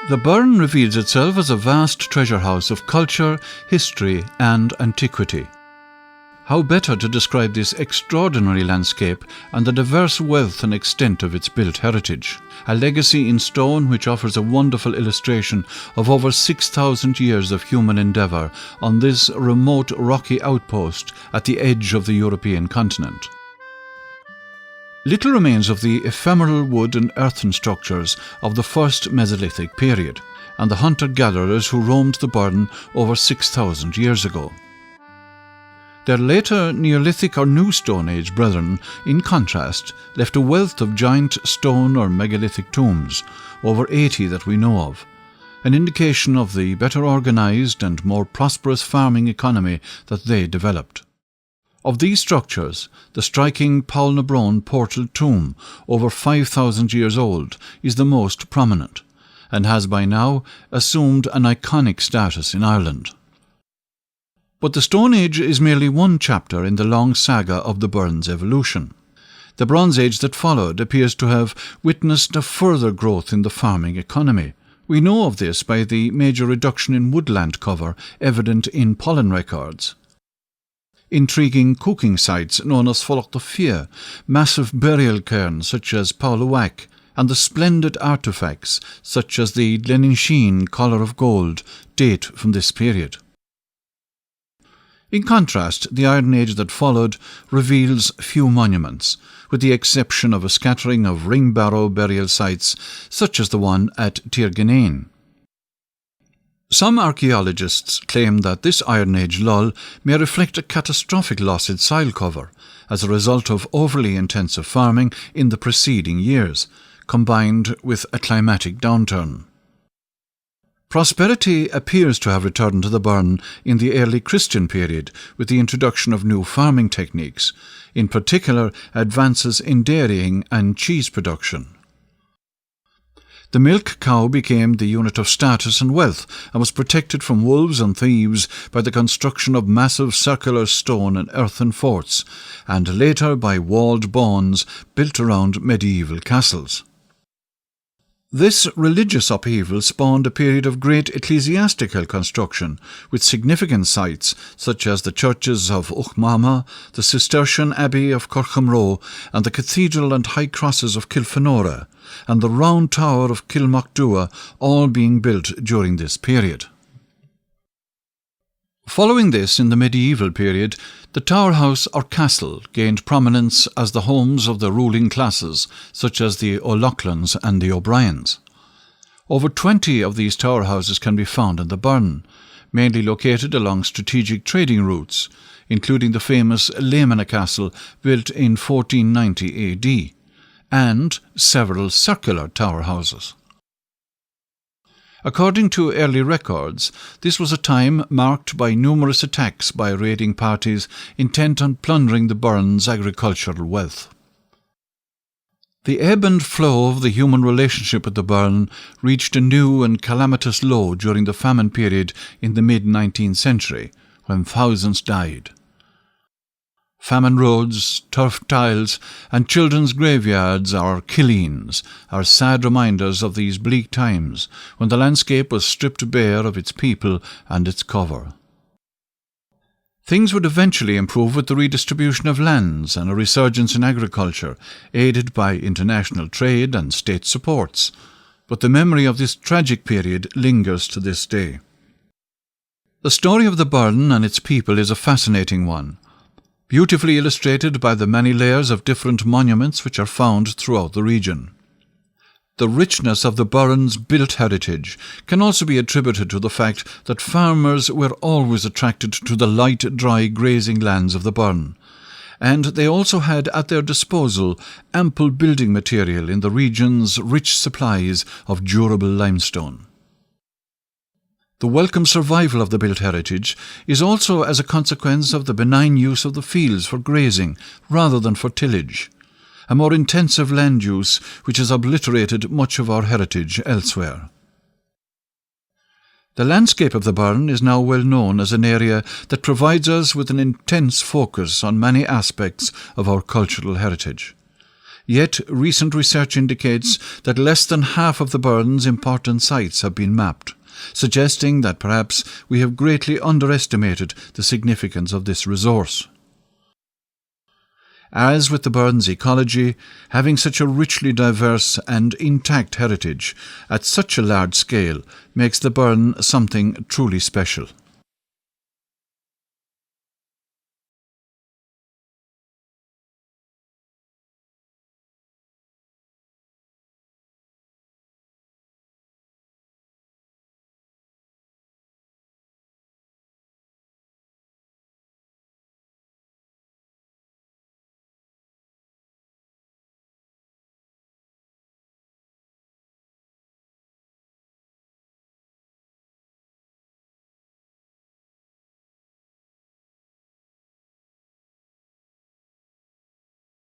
The Burren reveals itself as a vast treasure house of culture, history and antiquity. How better to describe this extraordinary landscape and the diverse wealth and extent of its built heritage? A legacy in stone which offers a wonderful illustration of over 6,000 years of human endeavour on this remote rocky outpost at the edge of the European continent. Little remains of the ephemeral wood and earthen structures of the first Mesolithic period, and the hunter-gatherers who roamed the Burren over 6,000 years ago. Their later Neolithic or New Stone Age brethren, in contrast, left a wealth of giant stone or megalithic tombs, over 80 that we know of, an indication of the better organised and more prosperous farming economy that they developed. Of these structures, the striking Paulnabrone portal tomb, over 5,000 years old, is the most prominent, and has by now assumed an iconic status in Ireland. But the Stone Age is merely one chapter in the long saga of the Burren's evolution. The Bronze Age that followed appears to have witnessed a further growth in the farming economy. We know of this by the major reduction in woodland cover evident in pollen records. Intriguing cooking sites known as Folach de Fia, massive burial cairns such as Paulawack, and the splendid artefacts such as the Gleninsheen collar of gold date from this period. In contrast, the Iron Age that followed reveals few monuments, with the exception of a scattering of ring barrow burial sites such as the one at Tirgenane. Some archaeologists claim that this Iron Age lull may reflect a catastrophic loss in soil cover as a result of overly intensive farming in the preceding years, combined with a climatic downturn. Prosperity appears to have returned to the Burren in the early Christian period with the introduction of new farming techniques, in particular advances in dairying and cheese production. The milk cow became the unit of status and wealth and was protected from wolves and thieves by the construction of massive circular stone and earthen forts, and later by walled bawns built around medieval castles. This religious upheaval spawned a period of great ecclesiastical construction, with significant sites such as the churches of Uchtmama, the Cistercian Abbey of Corchamroe, and the Cathedral and High Crosses of Kilfenora, and the Round Tower of Kilmacdua, all being built during this period. Following this, in the medieval period, the tower house or castle gained prominence as the homes of the ruling classes, such as the O'Loughlin's and the O'Briens. Over 20 of these tower houses can be found in the Burren, mainly located along strategic trading routes, including the famous Lamena Castle built in 1490 AD, and several circular tower houses. According to early records, this was a time marked by numerous attacks by raiding parties intent on plundering the Burren's agricultural wealth. The ebb and flow of the human relationship with the Burren reached a new and calamitous low during the famine period in the mid-19th century, when thousands died. Famine roads, turf tiles, and children's graveyards or killeens are sad reminders of these bleak times when the landscape was stripped bare of its people and its cover. Things would eventually improve with the redistribution of lands and a resurgence in agriculture, aided by international trade and state supports, but the memory of this tragic period lingers to this day. The story of the Burren and its people is a fascinating one, beautifully illustrated by the many layers of different monuments which are found throughout the region. The richness of the Burren's built heritage can also be attributed to the fact that farmers were always attracted to the light, dry grazing lands of the Burren, and they also had at their disposal ample building material in the region's rich supplies of durable limestone. The welcome survival of the built heritage is also as a consequence of the benign use of the fields for grazing rather than for tillage, a more intensive land use which has obliterated much of our heritage elsewhere. The landscape of the Burren is now well known as an area that provides us with an intense focus on many aspects of our cultural heritage. Yet recent research indicates that less than half of the Burren's important sites have been mapped, suggesting that perhaps we have greatly underestimated the significance of this resource. As with the Burren's ecology, having such a richly diverse and intact heritage at such a large scale makes the Burren something truly special.